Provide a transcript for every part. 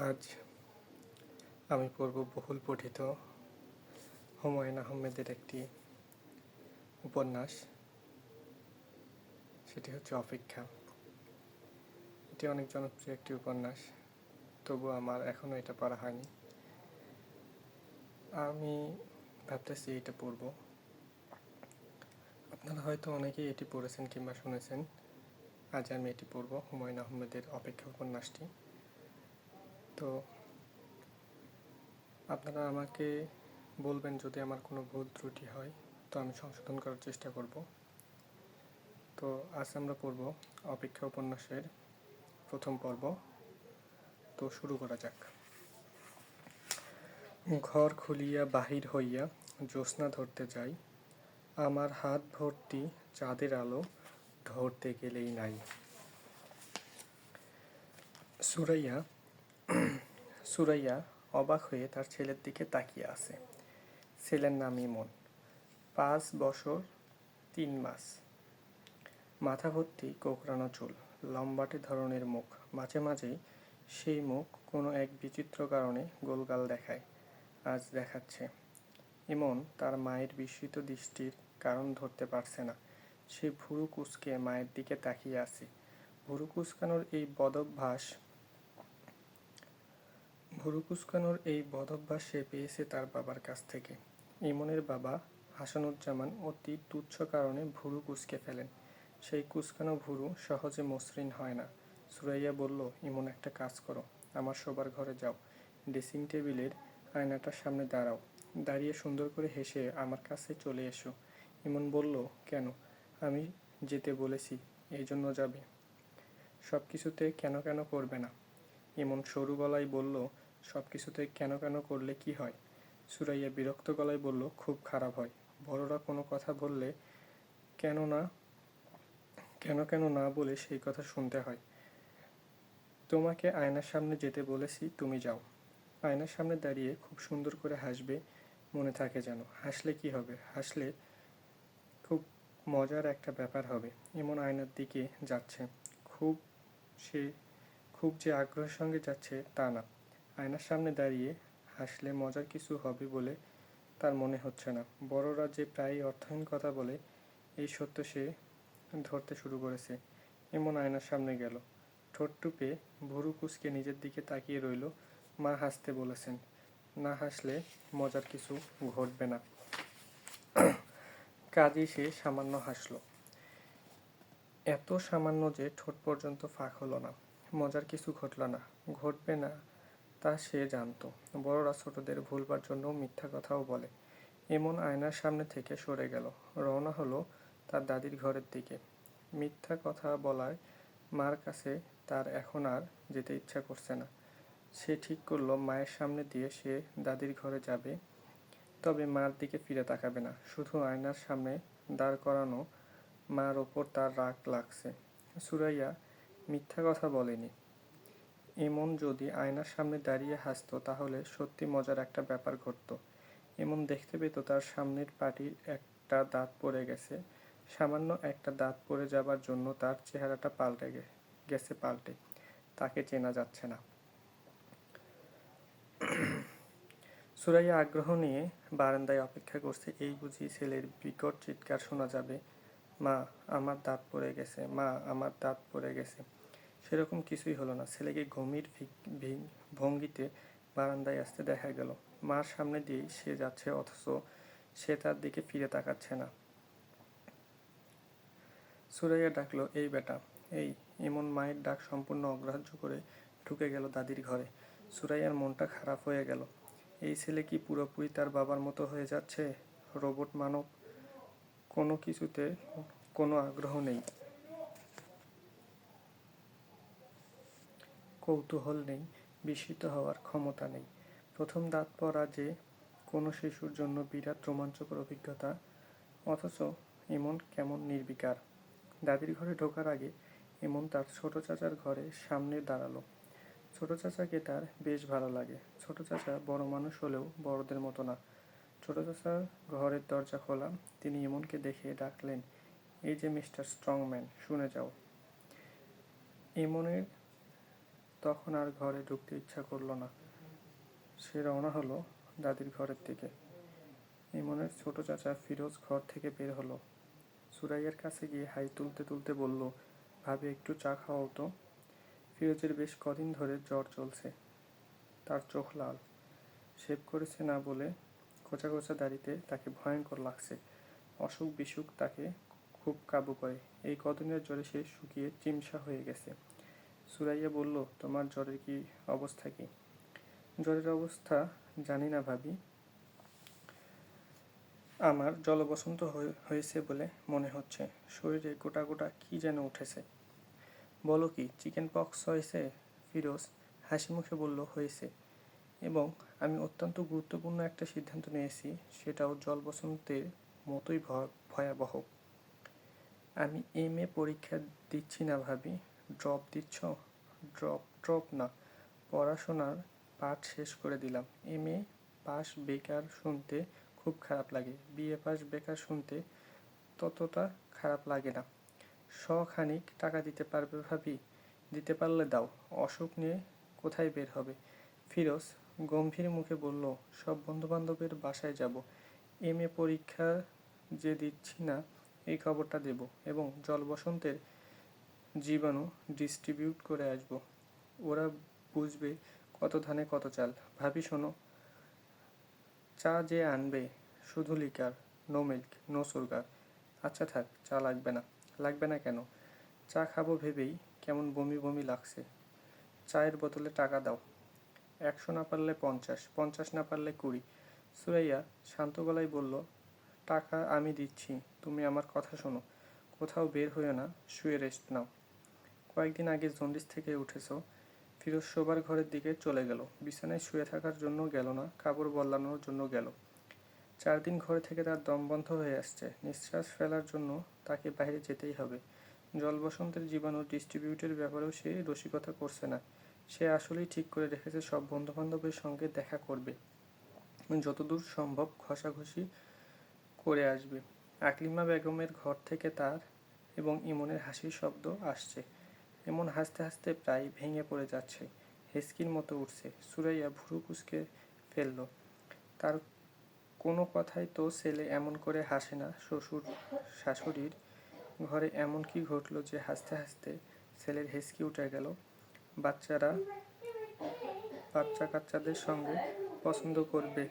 আজ আমি পড়ব বহুল পঠিত হুমায়ুন আহমেদের একটি উপন্যাস, সেটি হচ্ছে অপেক্ষা। এটি অনেক জনপ্রিয় একটি উপন্যাস, তবু আমার এখনও এটা পড়া হয়নি। আমি ভাবতেছি এটা পড়ব। আপনারা হয়তো অনেকেই এটি পড়েছেন কিংবা শুনেছেন। আজ আমি এটি পড়ব, হুমায়ুন আহমেদের অপেক্ষা উপন্যাসটি। তো আপনারা আমাকে বলবেন যদি আমার কোনো ভুল ত্রুটি হয়, তো আমি সংশোধন করার চেষ্টা করব। তো আজ আমরা পড়ব অপেক্ষা উপন্যাসের প্রথম পর্ব। তো শুরু করা যাক। ঘর খুলিয়া বাহির হইয়া জ্যোৎস্না ধরতে যাই, আমার হাত ভর্তি চাঁদের আলো ধরতে গেলেই নাই। সুরাইয়া অবাক হয়ে তার ছেলের দিকে তাকিয়ে আছে। ছেলের নাম ইমন, 5 বছর 3 মাস। মাথা ভর্তি কোঁকড়ানো চুল, লম্বাটে ধরনের মুখ। মাঝে মাঝেই সেই মুখ কোনো এক বিচিত্র কারণে গোলগাল দেখায়। আজ দেখাচ্ছে। ইমন তার মায়ের বিস্মিত দৃষ্টির কারণ ধরতে পারছে না। সে ভুরু কুঁচকে মায়ের দিকে তাকিয়ে আছে। ভুরু কুঁচকানোর এই বদভ্যাস সে পেয়েছে তার বাবার কাছ থেকে। ইমনের বাবা হাসানুজ্জামান অতি তুচ্ছ কারণে ভুরু কুঁচকে ফেলেন। সেই কুঁচকানো ভুরু সহজে মসৃণ হয় না। সুরাইয়া বলল, ইমন, একটা কাজ করো, আমার শোবার ঘরে যাও, ড্রেসিং টেবিলের আয়নাটার সামনে দাঁড়াও, দাঁড়িয়ে সুন্দর করে হেসে আমার কাছে চলে এসো। ইমন বলল, কেন? আমি যেতে বলেছি, এই জন্য যাবে? সব কিছুতে কেন কেন করবে না? ইমন সরু গলায় বলল, সব কিছুতে কেন কেন করলে কি হয়? সুরাইয়া বিরক্ত গলায় বলল, খুব খারাপ হয়। বড়রা কোনো কথা বললে কেন কেন না বলে সেই কথা শুনতে হয়। তোমাকে আয়নার সামনে যেতে বলেছি, তুমি যাও। আয়নার সামনে দাঁড়িয়ে খুব সুন্দর করে হাসবে, মনে থাকে যেন। হাসলে কি হবে? হাসলে খুব মজার একটা ব্যাপার হবে। এমন আয়নার দিকে যাচ্ছে, খুব যে আগ্রহের সঙ্গে যাচ্ছে তা না। আয়নার সামনে দাঁড়িয়ে হাসলে মজার কিছু হবে বলে তার মনে হচ্ছে না। বড়রা যে প্রায়ই অর্থহীন কথা বলে, এই সত্য সে ধরতে শুরু করেছে। এমন আয়নার সামনে গেল, ঠোঁট টুপে ভুরু কুঁচকে নিজের দিকে তাকিয়ে রইল। মা হাসতে বলেছেন, না হাসলে মজার কিছু ঘটবে না। কাজেই সে সামান্য হাসল, এত সামান্য যে ঠোঁট পর্যন্ত ফাঁক হলো না। মজার কিছু ঘটল না, ঘটবে না তা সে জানত। বড়রা ছোটদের ভুলবার জন্য মিথ্যা কথাও বলে। এমন আয়নার সামনে থেকে সরে গেল, রওনা হলো তার দাদির ঘরের দিকে। মিথ্যা কথা বলায় মার কাছে তার এখন আর যেতে ইচ্ছা করছে না। সে ঠিক করলো মায়ের সামনে দিয়ে সে দাদির ঘরে যাবে, তবে মার দিকে ফিরে তাকাবে না। শুধু আয়নার সামনে দাঁড় করানো মার ওপর তার রাগ লাগছে। সুরাইয়া মিথ্যা কথা বলেনি। এমন যদি আয়নার সামনে দাঁড়িয়ে হাসতো, তাহলে সত্যি মজার একটা ব্যাপার ঘটতো। এমন দেখতে পেত তার সামনের পাটির একটা দাঁত পড়ে গেছে। সামান্য একটা দাঁত পড়ে যাবার জন্য তার চেহারাটা পাল্টে গেছে। তাকে চেনা যাচ্ছে না। সুরাইয়া আগ্রহ নিয়ে বারান্দায় অপেক্ষা করছে। এই বুঝি ছেলের বিকট চিৎকার শোনা যাবে, মা, আমার দাঁত পড়ে গেছে, মা, আমার দাঁত পড়ে গেছে। সেরকম কিছুই হলো না। ছেলেকে গম্ভীর ভঙ্গিতে বারান্দায় আসতে দেখা গেল। মার সামনে দিয়েই সে যাচ্ছে, অথচ সে তার দিকে ফিরে তাকাচ্ছে না। সুরাইয়া ডাকলো, এই বেটা, এই। এমন মায়ের ডাক সম্পূর্ণ অগ্রাহ্য করে ঢুকে গেল দাদির ঘরে। সুরাইয়ার মনটা খারাপ হয়ে গেল। এই ছেলে কি পুরোপুরি তার বাবার মতো হয়ে যাচ্ছে? রোবট মানব, কোনো কিছুতে কোনো আগ্রহ নেই, কৌতূহল নেই, বিস্মিত হওয়ার ক্ষমতা নেই। প্রথম দাঁত পড়া যে কোনো শিশুর জন্য বিরাট রোমাঞ্চকর অভিজ্ঞতা, অথচ এমন কেমন নির্বিকার। দাদির ঘরে ঢোকার আগে এমন তার ছোট চাচার ঘরে সামনে দাঁড়ালো। ছোট চাচাকে তার বেশ ভালো লাগে। ছোট চাচা বড় মানুষ হলেও বড়দের মতো না। ছোট চাচার ঘরের দরজা খোলা। তিনি ইমনকে দেখে ডাকলেন, এই যে মিস্টার স্ট্রংম্যান, শুনে যাও। ইমনের তখন আর ঘরে ঢুকতে ইচ্ছা করলো না। সে রওনা হলো দাদির ঘরের দিকে। ইমনের ছোট চাচা ফিরোজ ঘর থেকে বের হলো। সুরাইয়ার কাছে গিয়ে হাই তুলতে তুলতে বলল, ভাবি একটু চা খাওয়াও তো। ফিরোজের বেশ কদিন ধরে জ্বর চলছে, তার চোখ লাল, শেভ করেছে না বলে কোচা কোচা দাড়িতে তাকে ভয়ঙ্কর লাগছে। অসুখ বিসুখ তাকে খুব কাবু করে। এই কদিনের জ্বরে সে শুকিয়ে চিমসা হয়ে গেছে। সুরাইয়া বলল, তোমার জ্বরের কি অবস্থা কি? জ্বরের অবস্থা জানি না ভাবি, আমার জলবসন্ত হয়েছে বলে মনে হচ্ছে। শরীরে গোটা গোটা কি যেন উঠেছে। বলো কি, চিকেন পক্স হয়েছে? ফিরোজ হাসি মুখে বলল, হয়েছে, এবং আমি অত্যন্ত গুরুত্বপূর্ণ একটা সিদ্ধান্ত নিয়েছি, সেটাও জলবসন্তের মতোই ভয়াবহ। আমি MA পরীক্ষা দিচ্ছি না ভাবি। ড্রপ দিচ্ছ? ড্রপ না, পড়াশোনার পাঠ শেষ করে দিলাম। MA পাস বেকার শুনতে খুব খারাপ লাগে, BA পাস বেকার শুনতে ততটা খারাপ লাগে না। খানিক টাকা দিতে পারবে ভাবি? দিতে পারলে দাও। অসুখ নিয়ে কোথায় বের হবে? ফিরোজ গম্ভীর মুখে বলল, সব বন্ধুবান্ধবের বাসায় যাব, MA পরীক্ষা যে দিচ্ছি না এই খবরটা দেব, এবং জলবসন্তের জীবাণু ডিস্ট্রিবিউট করে আসব। ওরা বুঝবে কত ধানে কত চাল। ভাবি শোনো, চা যে আনবে শুধু liquor, no milk, no sugar. আচ্ছা থাক, চা লাগবে না। লাগবে না কেন? চা খাবো ভেবেই কেমন বমি বমি লাগছে। চায়ের বোতলে টাকা দাও। 100 না পারলে 50, 50 না পারলে 20। সুরাইয়া শান্ত গলায় বলল, টাকা আমি দিচ্ছি, তুমি আমার কথা শোনো। কোথাও বের হইও না, শুয়ে রেস্ট নাও। কয়েকদিন আগে জন্ডিস থেকে উঠেছো। ফিরোজ শোবার ঘরের দিকে চলে গেল। বিছানায় শুয়ে থাকার জন্য গেল না, কাপড় বদলানোর জন্য গেল। 4 দিন ঘরে থেকে তার দম বন্ধ হয়ে আসছে। নিঃশ্বাস ফেলার জন্য তাকে বাইরে যেতেই হবে। জলবসন্তের জীবাণু ডিস্ট্রিবিউটের ব্যাপারেও সে রসিকতা করছে না। সে আসলেই ঠিক করে রেখেছে সব বন্ধুবান্ধবের সঙ্গে দেখা করবে, যতদূর সম্ভব ঘষাঘষি করে আসবে। আকলিমা বেগমের ঘর থেকে তার এবং ইমনের হাসির শব্দ আসছে। ইমন হাসতে হাসতে প্রায় ভেঙে পড়ে যাচ্ছে, হেসকির মতো উঠছে। সুরাইয়া ভুরু কুঁচকে ফেলল। তার কোনো কথাই তো ছেলে এমন করে হাসে না। শ্বশুর শাশুড়ির ঘরে এমন কি ঘটল যে হাসতে হাসতে ছেলের হেসকি উঠে গেল? বাচ্চা কাচ্চাদের সঙ্গে পছন্দ করবে,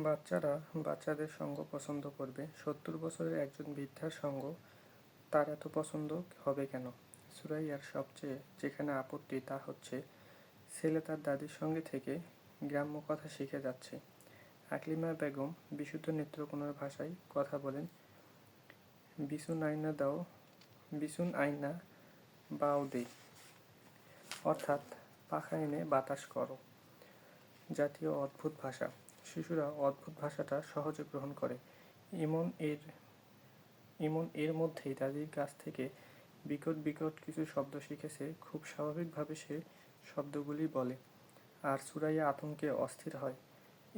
বাচ্চারা বাচ্চাদের সঙ্গ পছন্দ করবে। 70 বছরের একজন বৃদ্ধার সঙ্গ তার এত পছন্দ হবে কেন? সুরাইয়ার সবচেয়ে যেখানে আপত্তি তা হচ্ছে ছেলে তার দাদির সঙ্গে থেকে গ্রাম্য কথা শিখে যাচ্ছে। আকলিমা বেগম বিশুদ্ধ নেত্রকোনার ভাষায় কথা বলেন। বিছুন আইনা বাও দে, অর্থাৎ পাখা এনে বাতাস করো। জাতীয় অদ্ভুত ভাষা। শিশুরা অদ্ভুত ভাষাটা সহজে গ্রহণ করে। ইমন এর মধ্যেই দাদির কাছ থেকে বিকট বিকট কিছু শব্দ শিখেছে। খুব স্বাভাবিকভাবে সে শব্দগুলি বলে, আর সুরাইয়া আতঙ্কে অস্থির হয়।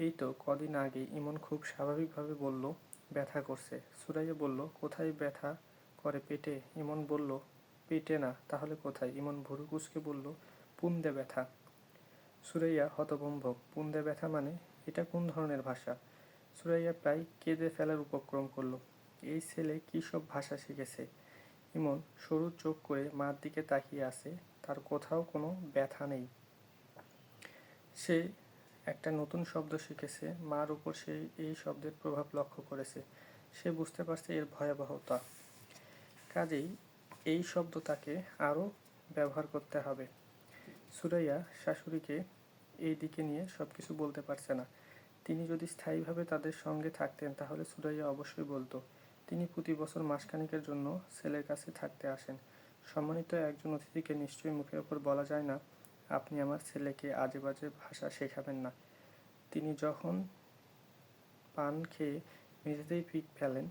এই তো কদিন আগে ইমন খুব স্বাভাবিকভাবে বলল, ব্যথা করছে। সুরাইয়া বলল, কোথায় ব্যথা করে? পেটে। ইমন বলল, পেটে না, তাহলে কোথায়? ইমন ভুরু কুঁচকে বলল, পুন্দে ব্যথা। সুরাইয়া হতভম্ব। পুন্দে ব্যথা মানে? এটা কোন ধরনের ভাষা? সুরাইয়া প্রায় কেঁদে ফেলার উপক্রম করল। এই ছেলে কী সব ভাষা শিখেছে? ইমন সরু চোখ করে মার দিকে তাকিয়ে আছে। তার কোথাও কোনো ব্যথা নেই। সে একটা নতুন শব্দ শিখেছে। মার উপর সে এই শব্দের প্রভাব লক্ষ্য করেছে। সে বুঝতে পারছে এর ভয়াবহতা। কাজেই এই শব্দ তাকে আরও ব্যবহার করতে হবে। সুরাইয়া শাশুড়িকে এই দিকে নিয়ে সব কিছু বলতে পারছে না। তিনি যদি স্থায়ীভাবে তাদের সঙ্গে থাকতেন তাহলে সুরাইয়া অবশ্যই বলতো। তিনি প্রতি বছর মাসখানেকের জন্য ছেলের কাছে থাকতে আসেন। সম্মানিত একজন অতিথিকে নিশ্চয়ই মুখের ওপর বলা যায় না, আপনি আমার ছেলেকে আজে বাজে ভাষা শেখাবেন না। তিনি যখন পান খেয়ে মেঝেতেই পিক ফেলেন,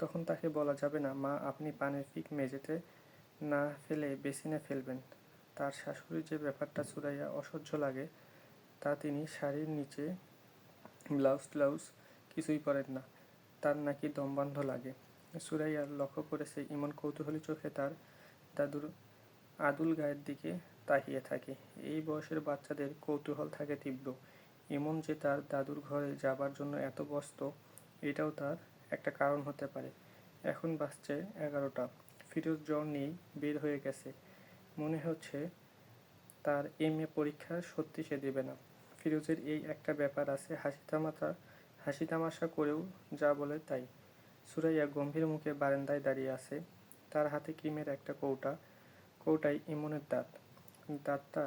তখন তাকে বলা যাবে না, মা আপনি পানের পিক মেঝেতে না ফেলে বেসিনে ফেলবেন। তার শাশুড়ির যে ব্যাপারটা সুরাইয়া অসহ্য লাগে, তা তিনি শাড়ির নিচে ব্লাউজ কিছুই পরেন না, তার নাকি দমবন্ধ লাগে। সুরাইয়া লক্ষ্য করেছে ইমন কৌতূহলী চোখে তার দাদুর আদুল গায়ের দিকে তাকিয়ে থাকে। এই বয়সের বাচ্চাদের কৌতূহল থাকে তীব্র। ইমন যে তার দাদুর ঘরে যাবার জন্য এত ব্যস্ত, এটাও তার একটা কারণ হতে পারে। এখন বাজছে 11টা। ফিরোজ জ্বর নিয়েই বের হয়ে গেছে। মনে হচ্ছে তার এমএ পরীক্ষা সত্যি সে দেবে না। ফিরোজের এই একটা ব্যাপার আছে, হাসি তামাশা করেও যা বলে তাই। সুরাইয়া গম্ভীর মুখে বারান্দায় দাঁড়িয়ে আছে। তার হাতে ক্রিমের একটা কৌটায় ইমনের দাঁতটা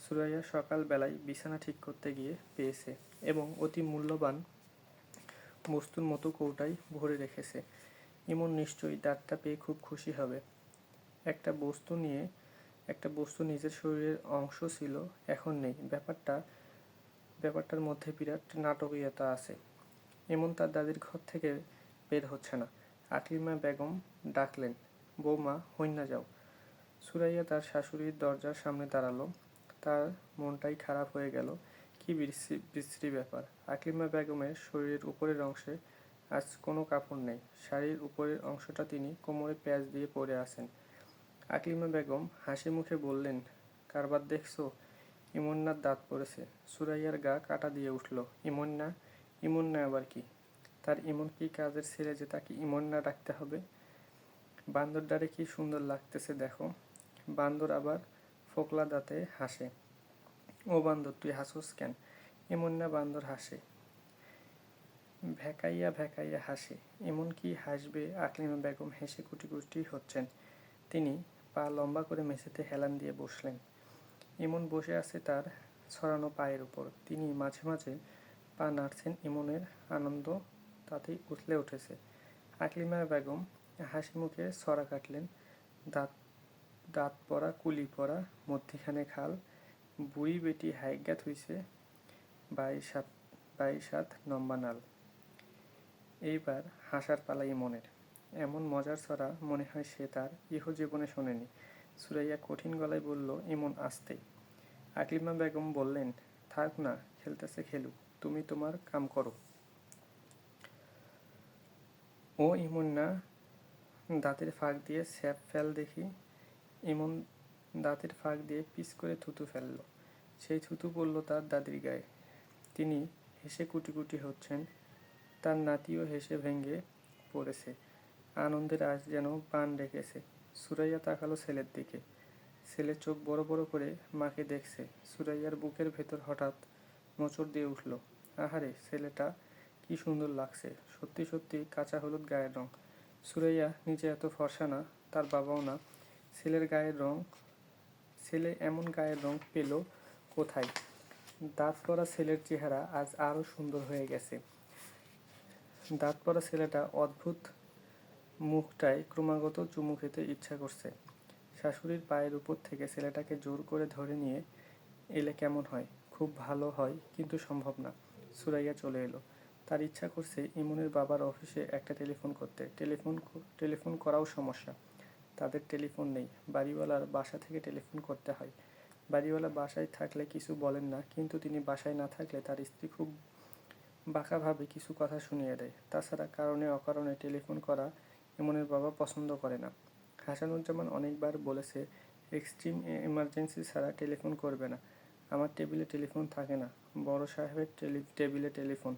সুরাইয়া সকাল বেলায় বিছানা ঠিক করতে গিয়ে পেয়েছে এবং অতি মূল্যবান বস্তুর মতো কৌটায় ভরে রেখেছে। ইমন নিশ্চয়ই দাঁতটা পেয়ে খুব খুশি হবে। একটা বস্তু নিজের শরীরের অংশ ছিল, এখন নেই। ব্যাপারটার মধ্যে বিরাট নাটকীয়তা আছে। ইমন তার দাদির ঘর থেকে বের হচ্ছে না। আকলিমা বেগম ডাকলেন, বৌমা হইন্যা যাও। সুরাইয়া তার শাশুড়ির দরজার সামনে দাঁড়ালো। তার মনটাই খারাপ হয়ে গেল। কি বিশ্রী ব্যাপার। আকলিমা বেগমের শরীরের উপরের অংশে আজ কোনো কাপড় নেই। শাড়ির উপরের অংশটা তিনি কোমরে প্যাঁচ দিয়ে পরে আছেন। আকলিমা বেগম হাসি মুখে বললেন, কারবার দেখছো? ইমন্নার দাঁত পড়েছে। সুরাইয়ার গা কাটা দিয়ে উঠল। ইমন্না আবার কি? তার ইমন কি কাজের ছেলে যে তাকে ইমন্না ডাকতে হবে? বান্দরটারে কি সুন্দর লাগতেছে দেখো। বান্দর আবার ফোকলা দাঁতে হাসে। ও বান্দর, তুই হাসোস কেন? ইমন্না বান্দর হাসে, ভ্যাকাইয়া হাসে। এমন কি হাসবে? আকলিমা বেগম হেসে কুটি হচ্ছেন। তিনি পা লম্বা করে মেঝেতে হেলান দিয়ে বসলেন। ইমন বসে আছে তার ছড়ানো পায়ের উপর। তিনি মাঝে মাঝে পা নাড়ছেন। ইমনের আনন্দ তাতেই উথলে উঠেছে। আকলিমা বেগম হাসি মুখে ছড়া কাটলেন। দাঁত পড়া, কুলি পড়া, মধ্যিখানে খাল, বুড়ি বেটি হাইজ্ঞাত হইছে 22 হাত লম্বা নাল। এইবার হাসার পালা ইমনের। এমন মজার ছড়া মনে হয় সে তার ইহজীবনে শোনেনি। সুরাইয়া কঠিন গলায় বলল, ইমন আস্তে। আকলিমা বেগম বললেন, থাক না, খেলতেছে খেলুক, তুমি তোমার কাম করো। ও ইমন্না, দাঁতের ফাঁক দিয়ে স্যাপ ফেল দেখি। ইমন দাঁতের ফাঁক দিয়ে পিস করে থুতু ফেলল। সেই থুতু পড়ল তার দাদির গায়ে। তিনি হেসে কুটি হচ্ছেন। তার নাতিও হেসে ভেঙে পড়েছে। আনন্দের আজ যেন বান ডেকেছে। সুরাইয়া তাকালো ছেলের দিকে। ছেলে চোখ বড় বড় করে মাকে দেখছে। সুরাইয়ার বুকের ভেতর হঠাৎ মোচড় দিয়ে উঠল। আহারে, ছেলেটা কি সুন্দর লাগছে। সত্যি সত্যি কাঁচা হলুদ গায়ের রং। সুরাইয়া নিজে এত ফর্সা না, তার বাবাও না। ছেলে এমন গায়ের রং পেল কোথায়? দাঁত পড়া ছেলের চেহারা আজ আরও সুন্দর হয়ে গেছে। দাঁত পড়া ছেলেটা অদ্ভুত মুখটায় ক্রমাগত চুমু খেতে ইচ্ছা করছে। শাশুড়ির পায়ের উপর থেকে ছেলেটাকে জোর করে ধরে নিয়ে এলে কেমন হয়? খুব ভালো হয়, কিন্তু সম্ভব না। সুরাইয়া চলে এলো। তার ইচ্ছা করছে ইমনের বাবার অফিসে একটা টেলিফোন করতে। টেলিফোন করাও সমস্যা। তাদের টেলিফোন নেই। বাড়িওয়ালার বাসা থেকে টেলিফোন করতে হয়। বাড়িওয়ালা বাসায় থাকলে কিছু বলেন না, কিন্তু তিনি বাসায় না থাকলে তার স্ত্রী খুব বাঁকাভাবে কিছু কথা শুনিয়ে দেয়। তাছাড়া কারণে অকারণে টেলিফোন করা ইমনের বাবা পছন্দ করে না। হাসানুজ্জামান অনেকবার বলেছে, এক্সট্রিম এমার্জেন্সি ছাড়া টেলিফোন করবে না। আমার টেবিলে টেলিফোন থাকে না, বড় সাহেবের টেবিলে টেলিফোন।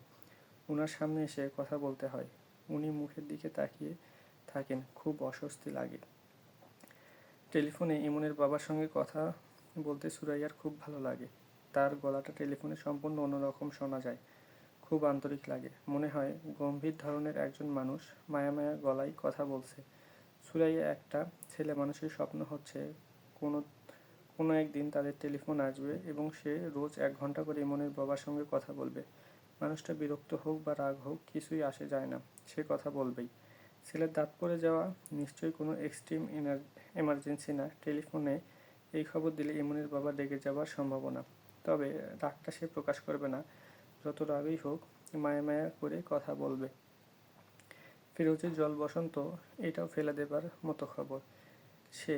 উনার সামনে এসে কথা বলতে হয়। উনি মুখের দিকে তাকিয়ে থাকেন, খুব অস্বস্তি লাগে। টেলিফোনে ইমনের বাবার সঙ্গে কথা বলতে সুরাইয়ার খুব ভালো লাগে। তার গলাটা টেলিফোনে সম্পূর্ণ অন্যরকম শোনা যায়। খুব আন্তরিক লাগে। মনে হয় গম্ভীর ধরনের একজন মানুষ মায়া গলায় কথা বলছে। সুরাইয়া একটা ছেলে মানুষের স্বপ্ন হচ্ছে কোনো একদিন তাদের টেলিফোন আসবে এবং সে রোজ 1 ঘন্টা করে ইমনের বাবার সঙ্গে কথা বলবে। মানুষটা বিরক্ত হোক বা রাগ হোক, কিছুই আসে যায় না, সে কথা বলবেই। ছেলের দাঁত পড়ে যাওয়া নিশ্চয়ই কোনো এক্সট্রিম এমার্জেন্সি না। টেলিফোনে এই খবর দিলে ইমনের বাবা রেগে যাবার সম্ভাবনা। তবে রাগটা সে প্রকাশ করবে না। যত রাগই হোক, মায়া করে কথা বলবে। ফিরোজের জল বসন্ত, এটাও ফেলে দেবার মতো খবর। সে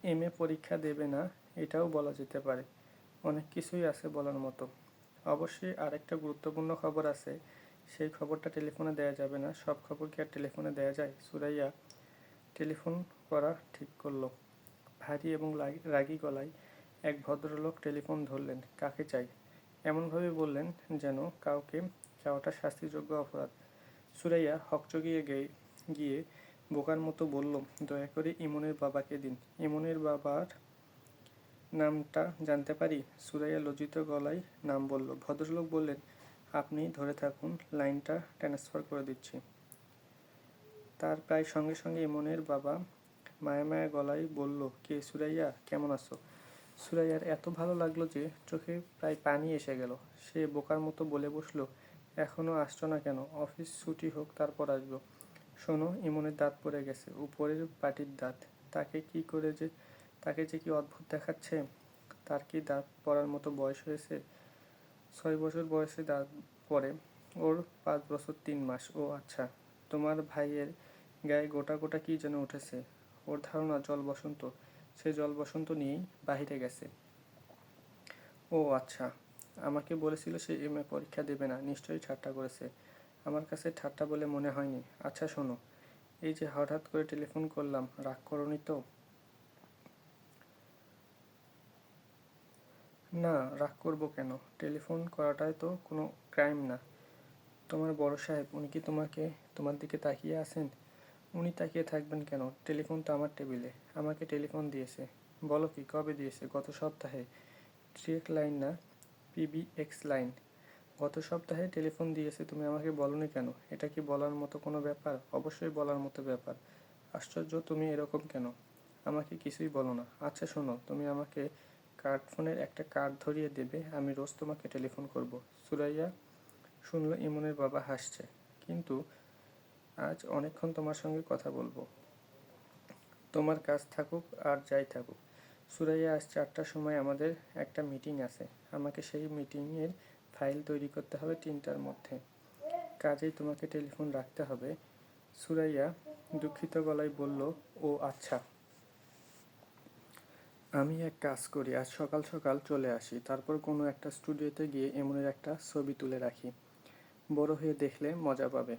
এমএ পরীক্ষা দেবে না, এটাও বলা যেতে পারে। অনেক কিছুই আছে বলার মতো। অবশ্যই আরেকটা গুরুত্বপূর্ণ খবর আছে। সেই খবরটা টেলিফোনে দেয়া যাবে না। সব খবর কি আর টেলিফোনে দেয়া যায়? সুরাইয়া টেলিফোন করা ঠিক করল। ভারী এবং রাগী গলায় এক ভদ্রলোক টেলিফোন ধরলেন। কাকে চাই? এমনভাবে বললেন যেন কাউকে চাওয়াটা শাস্তিযোগ্য অপরাধ। সুরাইয়া হকচকিয়ে গিয়ে বোকার মতো বলল, দয়া করে ইমনের বাবাকে দিন। ইমনের বাবার নামটা জানতে পারি? সুরাইয়া লজ্জিত গলায় নাম বলল। ভদ্রলোক বললেন, আপনি ধরে থাকুন, লাইনটা ট্রান্সফার করে দিচ্ছি। তার প্রায় সঙ্গে সঙ্গে ইমনের বাবা মায়া মায়া গলায় বলল, কে সুরাইয়া, কেমন আছো? সুরাইয়ার এত ভালো লাগলো যে চোখে প্রায় পানি এসে গেল। সে বোকার মতো বলে বসলো, এখনও আসছো না কেন? অফিস ছুটি হোক তারপর আসবো। শোনো, ইমনের দাঁত পড়ে গেছে, উপরের পাটির দাঁত। তাকে যে কি অদ্ভুত দেখাচ্ছে। তার কি দাঁত পড়ার মতো বয়স হয়েছে? 6 বছর বয়সে দাঁত পড়ে, ওর 5 বছর 3 মাস। ও আচ্ছা, তোমার ভাইয়ের গায়ে গোটা গোটা কি যেন উঠেছে। ওর ধারণা জল বসন্ত। সে জল বসন্ত নিয়েই বাহিরে গেছে। ও আচ্ছা, আমাকে বলেছিল সে এমএ পরীক্ষা দেবে না। নিশ্চয়ই ঠাট্টা করেছে। আমার কাছে ঠাট্টা বলে মনে হয়নি। আচ্ছা শোনো, এই যে হঠাৎ করে টেলিফোন করলাম, রাগ করোনি তো? না, রাগ করবো কেন? টেলিফোন করাটাই তো কোনো ক্রাইম না। তোমার বড় সাহেব, উনি কি তোমার দিকে তাকিয়ে আছেন? উনি তাকিয়ে থাকবেন কেন? টেলিফোন তো আমার টেবিলে। আমাকে টেলিফোন দিয়েছে। বলো কি, কবে দিয়েছে? গত সপ্তাহে। ডিরেক্ট লাইন না, পিবিএক্স লাইন। গত সপ্তাহে টেলিফোন দিয়েছে, তুমি আমাকে বলনি কেন? এটা কি বলার মতো কোনো ব্যাপার? অবশ্যই বলার মতো ব্যাপার। আশ্চর্য, তুমি এরকম কেন? আমাকে কিছুই বলো না। আচ্ছা শোনো, তুমি আমাকে ফোনের একটা কার্ড ধরিয়ে দেবে, আমি রোজ তোমাকে টেলিফোন করব। সুরাইয়া শুনল ইমনের বাবা হাসছে। কিন্তু আজ অনেকক্ষণ তোমার সঙ্গে কথা বলবো, তোমার কাজ থাকুক আর যাই থাকুক। সুরাইয়া, আজ 4টার সময় আমাদের একটা মিটিং আছে। আমাকে সেই মিটিংয়ের ফাইল তৈরি করতে হবে 3টার মধ্যে। কাজেই তোমাকে টেলিফোন রাখতে হবে। সুরাইয়া দুঃখিত গলায় বলল, ও আচ্ছা। আমি এক কাজ করি, আজ সকাল সকাল চলে আসি, তারপর কোনো একটা স্টুডিওতে গিয়ে এমনের একটা ছবি তুলে রাখি। বড় হয়ে দেখলে মজা পাবে।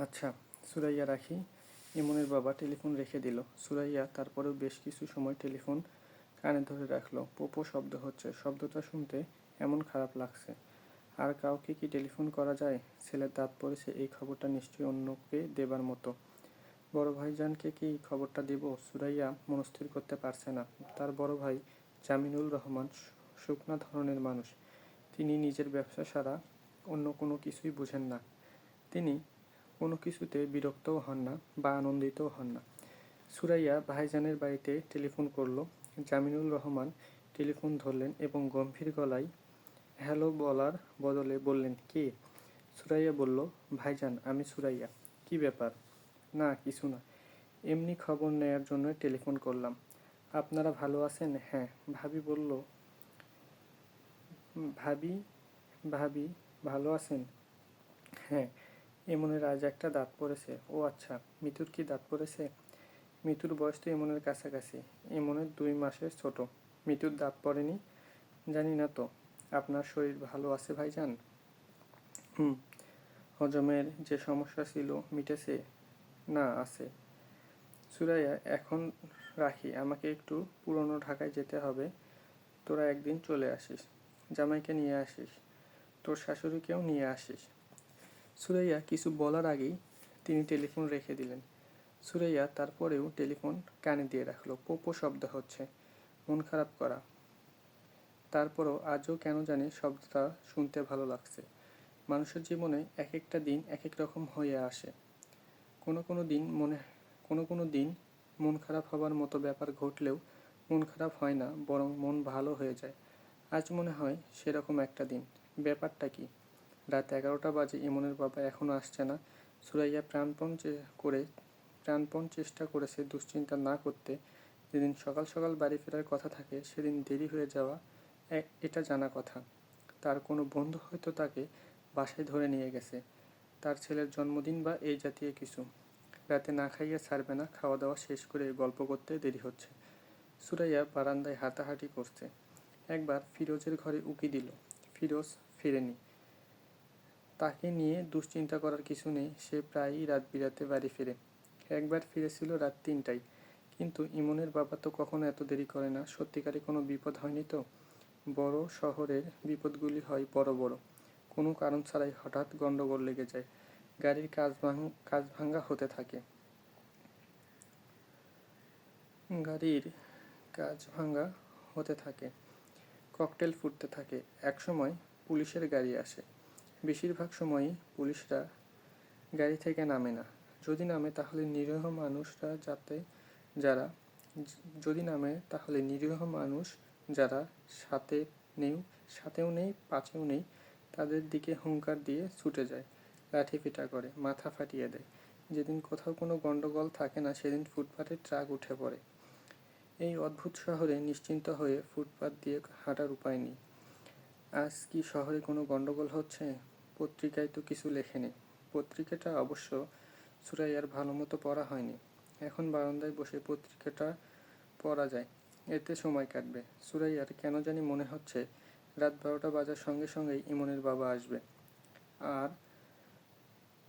আচ্ছা, সুরাইয়া রাখি। ইমনের বাবা টেলিফোন রেখে দিল। সুরাইয়া তারপরেও বেশ কিছু সময় টেলিফোন কানে ধরে রাখলো। পোপো শব্দ হচ্ছে। শব্দটা শুনতে এমন খারাপ লাগছে। আর কাউকে কি টেলিফোন করা যায়? ছেলের দাঁত পড়েছে, এই খবরটা নিশ্চয়ই অন্যকে দেবার মতো। বড় ভাইজানকে কি খবরটা দেব? সুরাইয়া মনস্থির করতে পারছে না। তার বড় ভাই জামিনুল রহমান শুকনা ধরনের মানুষ। তিনি নিজের ব্যবসা ছাড়া অন্য কোনো কিছুই বুঝেন না। তিনি কোনো কিছুতে বিরক্তও হন না বা আনন্দিতও হন না। সুরাইয়া ভাইজানের বাড়িতে টেলিফোন করল। জামিনুল রহমান টেলিফোন ধরলেন এবং গম্ভীর গলায় হ্যালো বলার বদলে বললেন, কে? সুরাইয়া বলল, ভাইজান, আমি সুরাইয়া। কি ব্যাপার? না, কিছু না, এমনি খবর নেয়ার জন্য টেলিফোন করলাম। আপনারা ভালো আছেন? হ্যাঁ। ভাবি বলল, ভাবি ভাবি ভালো আছেন? হ্যাঁ। এমনের আজ একটা দাঁত পড়েছে। ও আচ্ছা, মিতুর কি দাঁত পড়েছে? মিতুর বয়স তো এমনের কাছাকাছি। এমনের 2 মাসের ছোট। মিতুর দাঁত পড়েনি? জানি না তো। আপনার শরীর ভালো আছে ভাইজান? হুম। হজমের যে সমস্যা ছিল মিটেছে? না, আছে। সুরাইয়া, এখন রাখি, আমাকে একটু পুরনো ঢাকায় যেতে হবে। তোরা একদিন চলে আসিস, জামাইকে নিয়ে আসিস, তোর শাশুড়িকেও নিয়ে আসিস। সুরাইয়া কিছু বলার আগেই তিনি টেলিফোন রেখে দিলেন। সুরাইয়া তারপরেও টেলিফোন কানে দিয়ে রাখলো। পোপো শব্দ হচ্ছে। মন খারাপ করা। তারপরও আজও কেন জানি শব্দটা শুনতে ভালো লাগছে। মানুষের জীবনে এক একটা দিন এক এক রকম হয়ে আসে। কোনো কোনো দিন মন খারাপ হবার মতো ব্যাপার ঘটলেও মন খারাপ হয় না, বরং মন ভালো হয়ে যায়। আজ মনে হয় সেরকম একটা দিন। ব্যাপারটা কি? রাত 11টা বাজে, ইমনের বাবা এখনও আসছে না। সুরাইয়া প্রাণপণ চেষ্টা করেছে দুশ্চিন্তা না করতে। যেদিন সকাল সকাল বাড়ি ফেরার কথা থাকে সেদিন দেরি হয়ে যাওয়া এটা জানা কথা। তার কোনো বন্ধু হয়তো তাকে বাসায় ধরে নিয়ে গেছে, তার ছেলের জন্মদিন বা এই জাতীয় কিছু। রাতে না খাইয়ে ছাড়বে না। খাওয়া দাওয়া শেষ করে গল্প করতে দেরি হচ্ছে। সুরাইয়া বারান্দায় হাঁটাহাঁটি করছে। একবার ফিরোজের ঘরে উকি দিল। ফিরোজ ফেরেনি। তাকে নিয়ে দুশ্চিন্তা করার কিছু নেই। সে প্রায়ই রাত বিরাতে বাড়ি ফেরে। একবার ফিরেছিল রাত 3টায়। কিন্তু ইমনের বাবা তো কখনো এত দেরি করে না। সত্যিকারে কোনো বিপদ হয়নি তো? বড় শহরের বিপদগুলি হয় বড় বড়, কোনো কারণ ছাড়াই হঠাৎ গন্ডগোল লেগে যায়, গাড়ির কাঁচ ভাঙা হতে থাকে। গাড়ির কাঁচ ভাঙা হতে থাকে, ককটেল ফুটতে থাকে। একসময় পুলিশের গাড়ি আসে। বেশিরভাগ সময়ই পুলিশরা গাড়ি থেকে নামে না। যদি নামে তাহলে নিরীহ মানুষরা যারা যদি নামে তাহলে নিরীহ মানুষ যারা সাথে সাথেও নেই পাশেও নেই, তাদের দিকে হুঙ্কার দিয়ে ছুটে যায়, লাঠিপেটা করে, মাথা ফাটিয়ে দেয়। যেদিন কোথাও কোনো গন্ডগোল থাকে না সেদিন ফুটপাতে ট্রাক উঠে পড়ে। এই অদ্ভুত শহরে নিশ্চিন্ত হয়ে ফুটপাত দিয়ে হাঁটার উপায় নেই। আজ কি শহরে কোনো গন্ডগোল হচ্ছে? পত্রিকায় তো কিছু লেখেনি। পত্রিকাটা অবশ্য সুরাইয়ার ভালো মতো পড়া হয়নি। এখন বারান্দায় বসে পত্রিকাটা পড়া যায়, এতে সময় কাটবে। সুরাইয়ার কেন জানি মনে হচ্ছে রাত 12টা বাজার সঙ্গে সঙ্গেই ইমনের বাবা আসবে, আর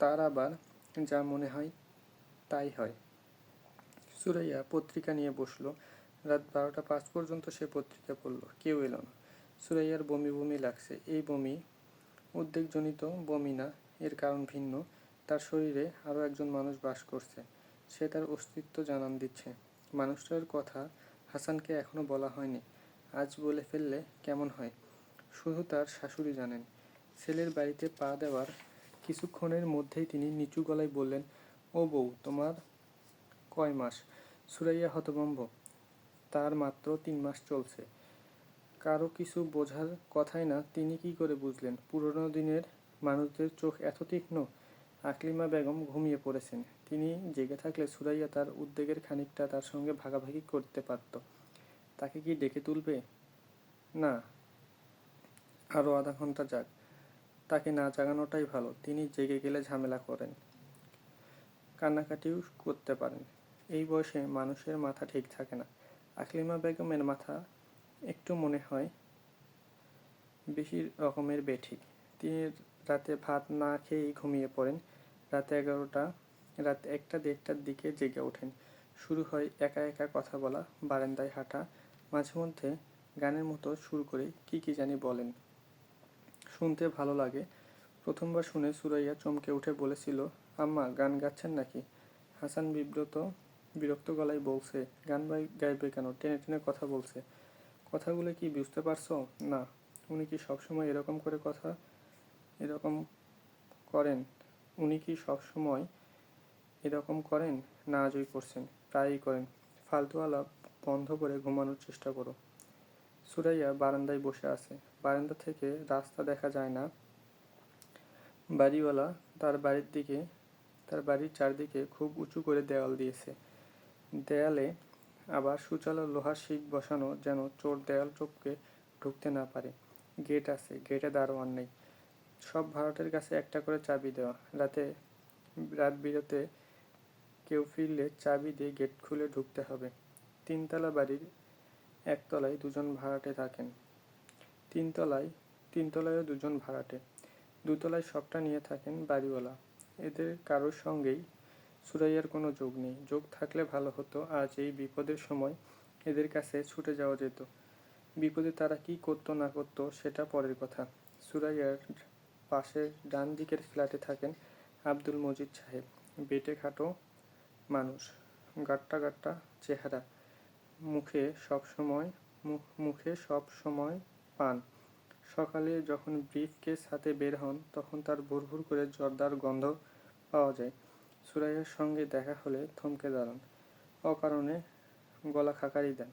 তার আবার যা মনে হয় তাই হয়। সুরাইয়া পত্রিকা নিয়ে বসলো। রাত 12টা 5 পর্যন্ত সে পত্রিকা পড়ল, কেউ এলো না। সুরাইয়ার বমি বমি লাগছে। এই বমি উদ্বেগজনিত বমি না, এর কারণ ভিন্ন। তার শরীরে আরও একজন মানুষ বাস করছে, সে তার অস্তিত্ব জানান দিচ্ছে। মানুষটার কথা হাসানকে এখনো বলা হয়নি। আজ বলে ফেললে কেমন হয়? শুধু তার শাশুড়ি জানেন। ছেলের বাড়িতে পা দেওয়ার কিছুক্ষণের মধ্যেই তিনি নিচু গলায় বললেন, ও বউ, তোমার কয় মাস? সুরাইয়া হতভম্ব। তার মাত্র 3 মাস চলছে। কারো কিছু বোঝার কথাই না। তিনি কি করে বুঝলেন? পুরনো দিনের মানুষদের চোখ এত তীক্ষ্ণ। আকলিমা বেগম ঘুমিয়ে পড়েছেন। তিনি জেগে থাকলে সুরাইয়া তার উদ্বেগের খানিকটা তার সঙ্গে ভাগাভাগি করতে পারত। তাকে কি ডেকে তুলবে? না, আরও আধা ঘন্টা যাক। তাকে না জাগানোটাই ভালো। তিনি জেগে গেলে ঝামেলা করেন, কান্নাকাটিও করতে পারেন। এই বয়সে মানুষের মাথা ঠিক থাকে না। আকলিমা বেগমের মাথা একটু মনে হয় বেশি রকমের বেঠিক। তিনি রাতে ভাত না খেয়েই ঘুমিয়ে পড়েন। রাত 1টা 1:30টার দিকে জেগে ওঠেন। শুরু হয় একা একা কথা বলা, বারান্দায় হাঁটা, মাঝে মধ্যে গানের মতো সুর করে কি জানি বলেন। শুনতে ভালো লাগে। প্রথমবার শুনে সুরাইয়া চমকে উঠে বলেছিল, আম্মা, গান গাচ্ছেন নাকি? হাসান বিরক্ত গলায় বলছে, গান গাইবে কেন? টেনে টেনে কথা বলছে। কথাগুলো কি বুঝতে পারছো? না। উনি কি সবসময় এরকম করেন? উনি কি সবসময় এরকম করেন? না, আজই করছেন, প্রায়ই করেন। ফালতু আলাপ বন্ধ করে ঘুমানোর চেষ্টা করো। সুরাইয়া বারান্দায় বসে আছে। বারান্দা থেকে রাস্তা দেখা যায় না। বাড়িওয়ালা তার বাড়ির চারদিকে খুব উঁচু করে দেওয়াল দিয়েছে। দেয়ালে আবার সুচালো লোহার শিক বসানো, যেন চোর দেয়াল টপকে ঢুকতে না পারে। গেট আছে, গেটে দারোয়ান নেই। সব ভাড়াটের কাছে একটা করে চাবি দেওয়া। রাত বিরেতে কেউ ফিরলে চাবি দিয়ে গেট খুলে ঢুকতে হবে। 3তলা বাড়ির 1তলায় 2জন ভাড়াটে থাকেন। তিনতলায়ও 2জন ভাড়াটে। 2তলায় সবটা নিয়ে থাকেন বাড়িওয়ালা। এদের কারোর সঙ্গেই সুরাইয়ার কোনো যোগ নেই। যোগ থাকলে ভালো হতো। আজ এই বিপদের সময় এদের কাছে ছুটে যাওয়া যেত। বিপদে তারা কি করতো না করতো সেটা পরের কথা। সুরাইয়ার পাশের ডান দিকের ফ্ল্যাটে থাকেন আব্দুল মজিদ সাহেব। বেটে খাটো মানুষ, গাট্টা গাট্টা চেহারা, মুখে সব সময় পান। সকালে যখন ব্রিফকেস হাতে বের হন তখন তার ভুরভুর করে জর্দার গন্ধ পাওয়া যায়। সুরাইয়ার সঙ্গে দেখা হলে থমকে দাঁড়ান, অকারণে গলা খাকারি দেন।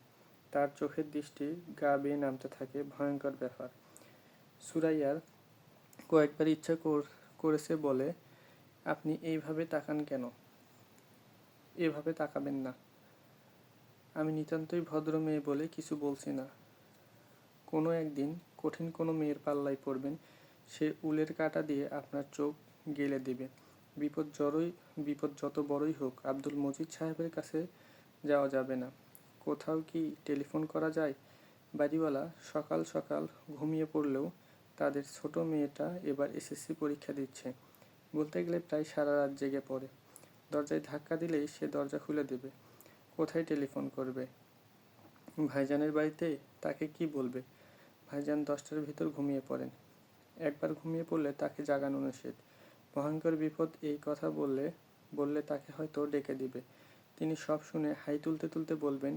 তার চোখের দৃষ্টি গা বেয়ে নামতে থাকে। ভয়ঙ্কর ব্যাপার। সুরাইয়ার কয়েকবার ইচ্ছা করেছে বলে, আপনি এইভাবে তাকান কেন? এভাবে তাকাবেন না। আমি নিতান্তই ভদ্র মেয়ে বলে কিছু বলছি না। কোনো একদিন কঠিন কোনো মেয়ের পাল্লায় পড়বেন, সে উলের কাঁটা দিয়ে আপনার চোখ গেলে দেবে। বিপদ যত বড়ই হোক আব্দুল মজিদ সাহেবের কাছে যাওয়া যাবে না। কোথাও কি টেলিফোন করা যায়? বাড়িওয়ালা সকাল সকাল ঘুমিয়ে পড়লেও তাদের ছোট মেয়েটা এবার এসএসসি পরীক্ষা দিচ্ছে। বলতে গেলে প্রায় সারা রাত জেগে পড়ে। দরজায় ধাক্কা দিলেই সে দরজা খুলে দেবে। কোথায় টেলিফোন করবে? ভাইজানের বাড়িতে? তাকে কি বলবে? ভাইজান 10টার ভিতর ঘুমিয়ে পড়েন। একবার ঘুমিয়ে পড়লে তাকে জাগানো নিষেধ। ভয়ঙ্কর বিপদ এই কথা বললে তাকে হয়তো ডেকে দিবে। তিনি সব শুনে হাই তুলতে তুলতে বলবেন,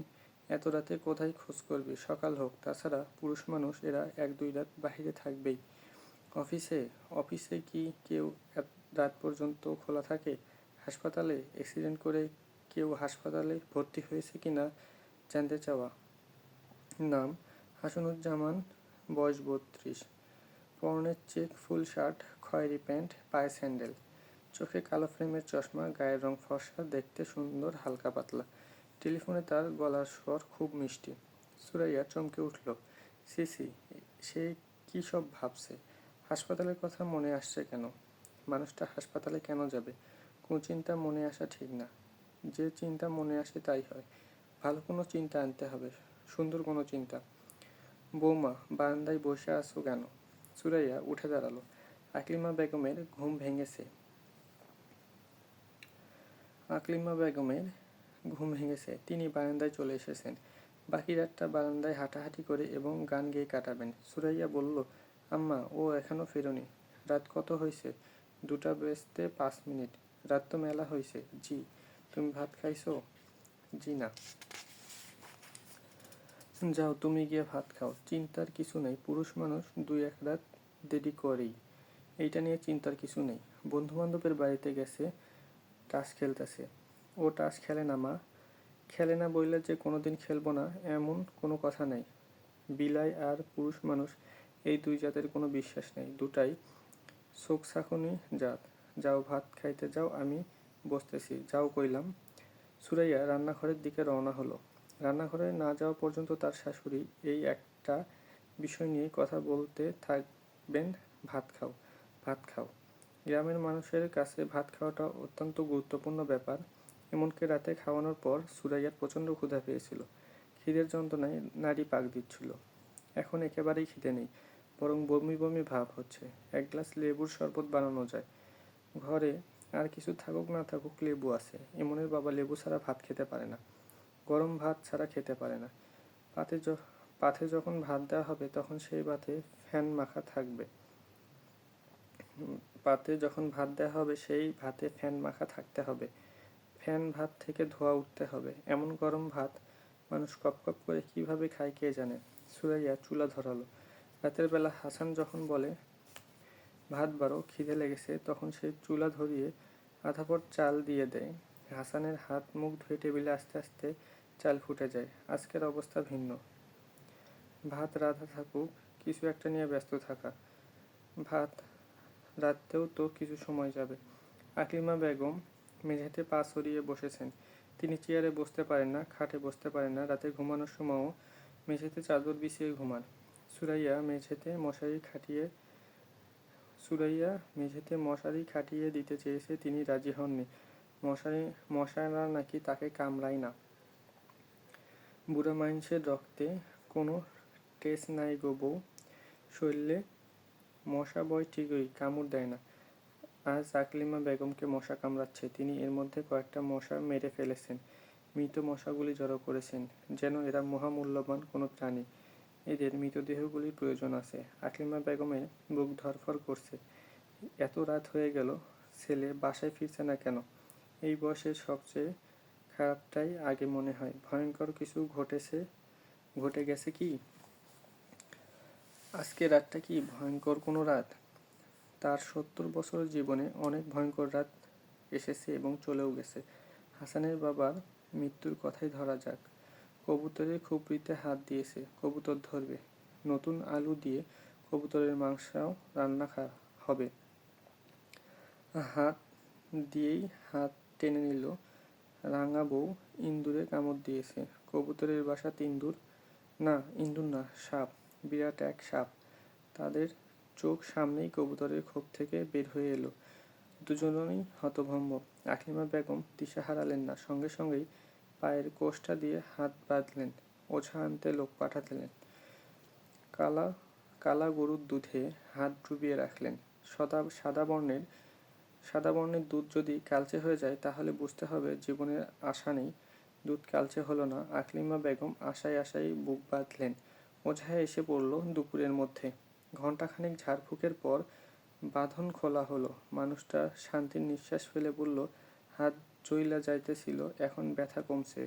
এত রাতে কোথায় খোঁজ করবি? সকাল হোক। তাছাড়া পুরুষ মানুষ, এরা 1-2 রাত বাহিরে থাকবেই। অফিসে কি কেউ রাত পর্যন্ত খোলা থাকে? হাসপাতালে অ্যাক্সিডেন্ট করে কেউ হাসপাতালে ভর্তি হয়েছে কি না জানতে চাওয়া। নাম হাসানুজ্জামান, বয়স 32, পরনের চেক ফুল শার্ট, খয়েরি প্যান্ট, পায়ে স্যান্ডেল, চোখে কালো ফ্রেমের চশমা, গায়ের রং ফর্সা, দেখতে সুন্দর, হালকা পাতলা। টেলিফোনে তার গলার স্বর খুব মিষ্টি। সুরাইয়া চমকে উঠল। সিসি, সে কী সব ভাবছে? হাসপাতালের কথা মনে আসছে কেন? মানুষটা হাসপাতালে কেন যাবে? কুচিন্তা মনে আসা ঠিক না। যে চিন্তা মনে আসে তাই হয়। ভালো কোনো চিন্তা আনতে হবে, সুন্দর কোনো চিন্তা। বৌমা, বারান্দায় বসে আছো কেন? সুরাইয়া উঠে দাঁড়ালো। আকলিমা বেগমের ঘুম ভেঙেছে। তিনি বারান্দায় চলে এসেছেন। বাকি রাতটা বারান্দায় হাঁটাহাঁটি করে এবং গান গেয়ে কাটাবেন। সুরাইয়া বলল, আম্মা, ও এখনো ফেরোনি? রাত কত হয়েছে? 2টা বেজতে 5 মিনিট। রাত তো মেলা হয়েছে। জি। তুমি ভাত খাইছো? জি না। যাও, তুমি গিয়ে ভাত খাও। চিন্তার কিছু নেই, পুরুষ মানুষ 2-1 রাত দেরি করেই। এইটা নিয়ে চিন্তার কিছু নেই। বন্ধু বান্ধবের বাড়িতে গেছে, তাস খেলতেছে। ও তাস খেলে না মা? খেলে না বইলে যে কোনোদিন খেলবো না এমন কোনো কথা নেই। বিলাই আর পুরুষ মানুষ, এই 2 জাতের কোনো বিশ্বাস নেই। দুটাই শোকসাখনি জাত। যাও ভাত খাইতে যাও, আমি বসতেছি। যাও কইলাম। সুরাইয়া রান্নাঘরের দিকে রওনা হলো। রান্নাঘরে না যাওয়া পর্যন্ত তার শাশুড়ি এই একটা বিষয় নিয়ে কথা বলতে থাকবেন, ভাত খাও, ভাত খাও। গ্রামের মানুষের কাছে ভাত খাওয়াটা অত্যন্ত গুরুত্বপূর্ণ ব্যাপার। এমনকি রাতে খাওয়ানোর পর সুরাইয়ার প্রচণ্ড ক্ষুধা পেয়েছিল। খিদের যন্ত্রণায় নাড়ি পাক দিচ্ছিল। এখন একেবারেই খিদে নেই, বরং বমি বমি ভাব হচ্ছে। 1 গ্লাস লেবুর শরবত বানানো যায়। ঘরে আর কিছু থাকুক না থাকুক লেবু আছে। ইমনের বাবা লেবু ছাড়া ভাত খেতে পারে না, গরম ভাত ছাড়া খেতে পারে না। পাতে যখন ভাত দেওয়া হবে তখন সেই ভাতে ফ্যান মাখা থাকবে। পাতে যখন ভাত দেওয়া হবে সেই ভাতে ফ্যান মাখা থাকতে হবে। ফ্যান ভাত থেকে ধোঁয়া উঠতে হবে। এমন গরম ভাত মানুষ কপ কপ করে কীভাবে খায় কে জানে। সুরাইয়া চুলা ধরালো। রাতের বেলা হাসান যখন বলে, ভাত বাড়ো, খিদে লেগেছে, তখন সে চুলা ধরিয়ে আধাপট চাল দিয়ে দেয়। হাসানের হাত মুখ ধুয়ে টেবিলে আস্তে আস্তে চাল ফুটে যায়। আজকের অবস্থা ভিন্ন। ভাত রাধা থাকুক, কিছু একটা নিয়ে ব্যস্ত থাকা। ভাত রাঁধতেও তো কিছু সময় যাবে। আকলিমা বেগম মেঝেতে পা ছড়িয়ে বসেছেন। তিনি চেয়ারে বসতে পারেন না, খাটে বসতে পারেন না। রাতে ঘুমানোর সময়ও মেঝেতে চাদর বিছিয়ে ঘুমান। সুরাইয়া মেঝেতে মশারি খাটিয়ে দিতে চেয়েছে, তিনি রাজি হননি। মশারা নাকি তাকে কামড়ায় না। বুড়া মাইনষের রক্তে কোনো টেস নাই গো বউ, শরীরে মশা বয় ঠিকই, কামড় দেয় না। আজ আকলিমা বেগমকে মশা কামড়াচ্ছে। তিনি এর মধ্যে কয়েকটা মশা মেরে ফেলেছেন। মৃত মশাগুলি জড়ো করেছেন, যেন এরা মহামূল্যবান কোনো প্রাণী। এদের মৃতদেহগুলির প্রয়োজন আছে। আকলিমা বেগমের বুক ধড়ফড় করছে। এত রাত হয়ে গেল, ছেলে বাসায় ফিরছে না কেন? এই বয়সের সবচেয়ে খারাপটাই আগে মনে হয়। ভয়ঙ্কর কিছু ঘটে গেছে কি? আজকে রাতটা কি ভয়ঙ্কর কোনো রাত? তার 70 বছরের জীবনে অনেক ভয়ঙ্কর রাত এসেছে এবং চলেও গেছে। হাসানের বাবার মৃত্যুর কথাই ধরা যাক। কবুতরের খুপড়িতে হাত দিয়েছে, কবুতর ধরবে। নতুন আলু দিয়ে কবুতরের মাংস রান্না হবে। হাত দিয়েই হাত টেনে নিল। রাঙা বউ ইঁদুরে কামড় দিয়েছে। কবুতরের বাসাত ইঁদুর না, সাপ, বিরাট এক সাপ। তাদের চোখ সামনেই কবুতরের খোপ থেকে বের হয়ে এলো। দুজনেই হতভম্ব। আকলিমা বেগম দিশা হারালেন না। সঙ্গে সঙ্গেই পায়ের কোষ্ঠা দিয়ে হাত বাঁধলেন। ওঝা আনতে লোক পাঠালেন। কালা গরুর দুধে হাত ডুবিয়ে রাখলেন। সাদা বর্ণের দুধ যদি কালচে হয়ে যায় তাহলে বুঝতে হবে জীবনের আশা নেই, দুধ কালচে হলো না। আকলিমা বেগম আশায় আশায় বুক বাঁধলেন। ওঝা এসে পড়ল দুপুরের মধ্যে। ঘণ্টাখানেক ঝাড়ফুঁকের পর বাঁধন খোলা হলো। মানুষটা শান্তির নিঃশ্বাস ফেলে বলল, হাত জইলা যাইতেছিল, এখন ব্যথা কমছে।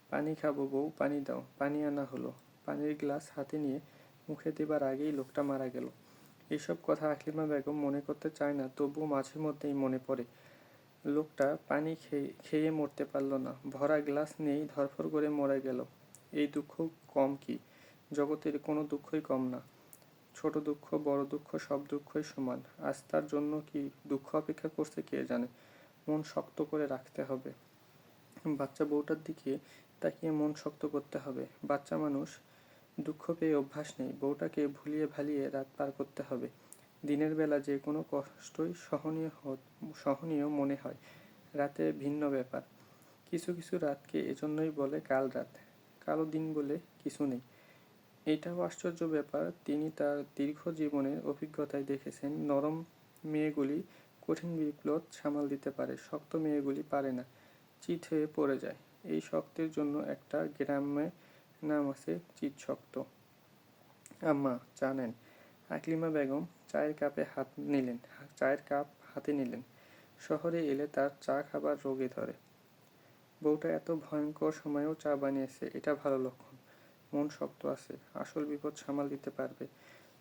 পানি খাবো বউ, পানি দাও। পানি আনা হলো। পানির গ্লাস হাতে নিয়ে মুখে দেবার আগেই লোকটা মারা গেল। এইসব কথা আকলিমা বেগম মনে করতে চায় না, তবুও মাঝে মধ্যেই মনে পড়ে। লোকটা পানি খেয়ে মরতে পারল না, ভরা গ্লাস নিয়েই ধরফর করে মরে গেল। এই দুঃখ কম কি? জগতের কোনো দুঃখই কম না। ছোট দুঃখ বড় দুঃখ সব দুঃখই সমান। আজ তার জন্য কি দুঃখ অপেক্ষা করছে কে জানে। মন শক্ত করে রাখতে হবে। বাচ্চা বউটার দিকে তাকিয়ে মন শক্ত করতে হবে। বাচ্চা মানুষ, দুঃখ পেয়ে অভ্যাস নেই। বউটাকে ভুলিয়ে ভালিয়ে রাত পার করতে হবে। দিনের বেলা যে কোনো কষ্টই সহনীয় মনে হয়, রাতে ভিন্ন ব্যাপার। কিছু কিছু রাতকে এজন্যই বলে কাল রাত। কালো দিন বলে কিছু নেই। এটাও আশ্চর্য ব্যাপার, তিনি তার দীর্ঘ জীবনের অভিজ্ঞতায় দেখেছেন, নরম মেয়েগুলি কঠিন বিপ্লব সামাল দিতে পারে, শক্ত মেয়েগুলি পারে না, চিত হয়ে পড়ে যায়। এই শক্তের জন্য একটা গ্রামে নাম আছে, চিৎশক্ত। আম্মা, চা নেন। আকলিমা বেগম চায়ের কাপ হাতে নিলেন। শহরে এলে তার চা খাবার রোগে ধরে। বউটা এত ভয়ঙ্কর সময়েও চা বানিয়েছে, এটা ভালো লক্ষণ। মন শক্ত আছে, আসল বিপদ সামাল দিতে পারবে।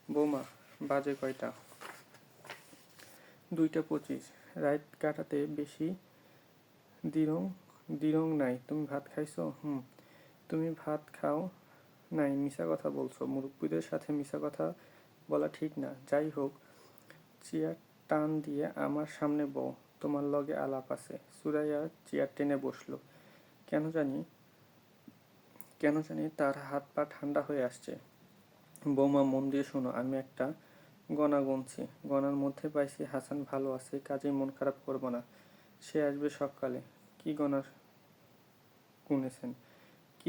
বৌমা, বাজে কয়টা? 2:25। রাত কাটাতে বেশি দিরং নাই। তুমি ভাত খাইছো? তুমি ভাত খাও নাই, মিছা কথা বলছো। মুরব্বীদের সাথে মিছা কথা বলা ঠিক না। যাই হোক, চেয়ার টান দিয়ে আমার সামনে বও, তোমার লগে আলাপ আছে। সুরাইয়া চেয়ার টেনে বসল। কেন জানি তার হাত পা ঠান্ডা হয়ে আসছে। বৌমা, মন দিয়ে শোনো, আমি একটা গণা গুনছি। গণার মধ্যে পাইছি হাসান ভালো আছে, কাজেই মন খারাপ করবো না। সে আসবে সকালে। কি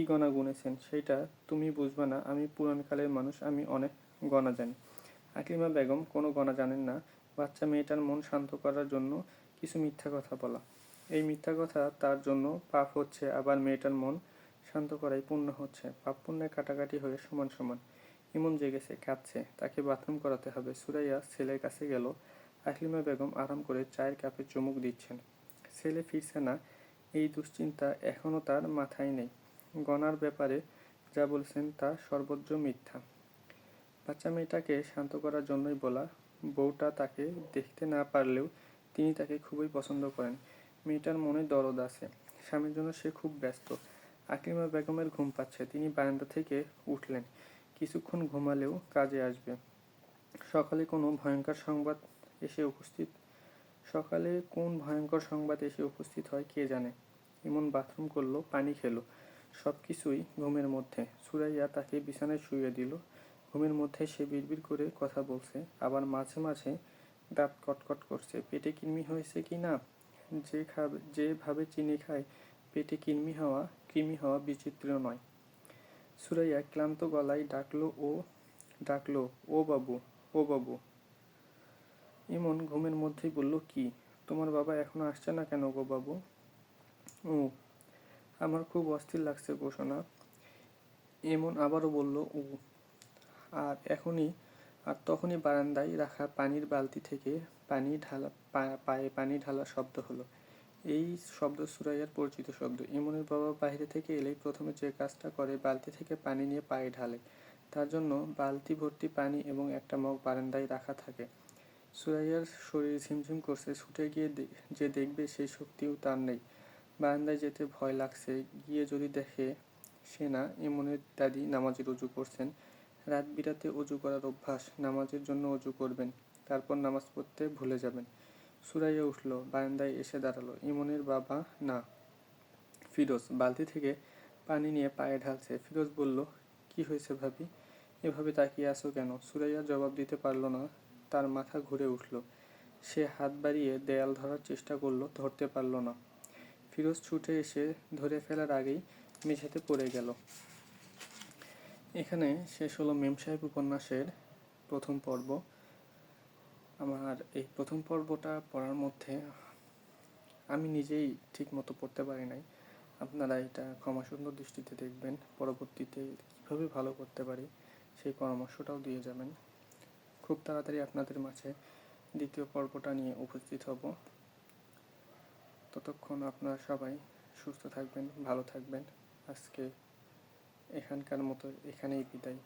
গণা গুনেছেন সেইটা তুমি বুঝবা না। আমি পুরানকালের মানুষ, আমি অনেক গণা জানি। আকলিমা বেগম কোনো গণা জানেন না। বাচ্চা মেয়েটার মন শান্ত করার জন্য কিছু মিথ্যা কথা বলা। এই মিথ্যা কথা তার জন্য পাপ হচ্ছে, আবার মেয়েটার মন শান্ত করাই পুণ্য হচ্ছে। পাপ পুণ্যের কাটাকাটি হয়ে সমান সমান। ইমন জেগেছে, কাঁদছে, তাকে বাথরুম করাতে হবে। সুরাইয়া ছেলের কাছে গেল। আকলিমা বেগম আরাম করে চায়ের কাপে চুমুক দিচ্ছেন। ছেলে ফিরছে না, এই দুশ্চিন্তা এখনও তার মাথায় নেই। গনার ব্যাপারে যা বলছেন তা সর্বজ্ঞ মিথ্যা। বাচ্চা মেয়েটাকে শান্ত করার জন্যই বলা। বউটা তাকে দেখতে না পারলেও তিনি তাকে খুবই পছন্দ করেন। মেয়েটার মনে দরদ আছে, স্বামীর জন্য সে খুব ব্যস্ত। আকলিমা বেগমের ঘুম পাচ্ছে, তিনি বারান্দা থেকে উঠলেন। কিছুক্ষণ ঘুমালেও কাজে আসবে। সকালে কোন ভয়ঙ্কর সংবাদ এসে উপস্থিত হয় কে জানে। ইমন বাথরুম করলো, পানি খেলো, সব কিছুই ঘুমের মধ্যে। সুরাইয়া তাকে বিছানায় শুইয়ে দিল। ঘুমের মধ্যে সে বিড়বিড় করে কথা বলছে, আবার মাঝে মাঝে দাঁত কটকট করছে। পেটে কৃমি হয়েছে কি না। যেভাবে চিনি খায়, পেটে কৃমি হওয়া বিচিত্র নয়। সুরাইয়া ক্লান্ত গলায় ডাকলো, ও বাবু, ও বাবু। ইমন ঘুমের মধ্যেই বলল, কি, তোমার বাবা এখনো আসছে না কেন গো বাবু? ও, আমার খুব অস্থির লাগছে গো সোনা। ইমন আবারও বলল, ও। আর তখনই বারান্দায় রাখা পানির বালতি থেকে পায়ে পানি ঢালা শব্দ হলো। এই শব্দ সুরাইয়ার পরিচিত শব্দ। ইমনের বাবা বাইরে থেকে এলেই প্রথমে যে কাজটা করে, বালতি থেকে পানি নিয়ে পায়ে ঢালে। তার জন্য বালতি ভর্তি পানি এবং একটা মগ বারান্দায় রাখা থাকে। সুরাইয়ার শরীর ঝিমঝিম করছে, ছুটে গিয়ে যে দেখবে সেই শক্তিও তার নেই। বারান্দায় যেতে ভয় লাগছে। গিয়ে যদি দেখে সে না, ইমনের দাদি নামাজের অজু করছেন। রাত বিরাতে অজু করার অভ্যাস, নামাজের জন্য অজু করবেন, তারপর নামাজ পড়তে ভুলে যাবেন। সুরাইয়া উঠল, বারান্দায় এসে দাঁড়ালো। ইমনের বাবা না, ফিরোজ বালতি থেকে পানি নিয়ে পায়ে ঢালছে। ফিরোজ বলল, কি হয়েছে ভাবি, এভাবে তাকিয়ে আছো কেন? সুরাইয়া জবাব দিতে পারল না, তার মাথা ঘুরে উঠল। সে হাত বাড়িয়ে দেয়াল ধরার চেষ্টা করলো, ধরতে পারল না। ফিরোজ ছুটে এসে ধরে ফেলার আগেই মেঝেতে পড়ে গেল। এখানে শেষ হলো মেম সাহেব উপন্যাসের প্রথম পর্ব। আমার এই প্রথম পর্বটা পড়ার মধ্যে আমি নিজেই ঠিক মতো পড়তে পারি নাই। আপনারা এটা ক্ষমাসুন্দর দৃষ্টিতে দেখবেন, পরবর্তীতে কীভাবে ভালো করতে পারি সেই পরামর্শটাও দিয়ে যাবেন। খুব তাড়াতাড়ি আপনাদের মাঝে দ্বিতীয় পর্বটা নিয়ে উপস্থিত হব। ততক্ষণ আপনারা সবাই সুস্থ থাকবেন, ভালো থাকবেন। আজকে এখানকার মতো এখানেই বিদায়।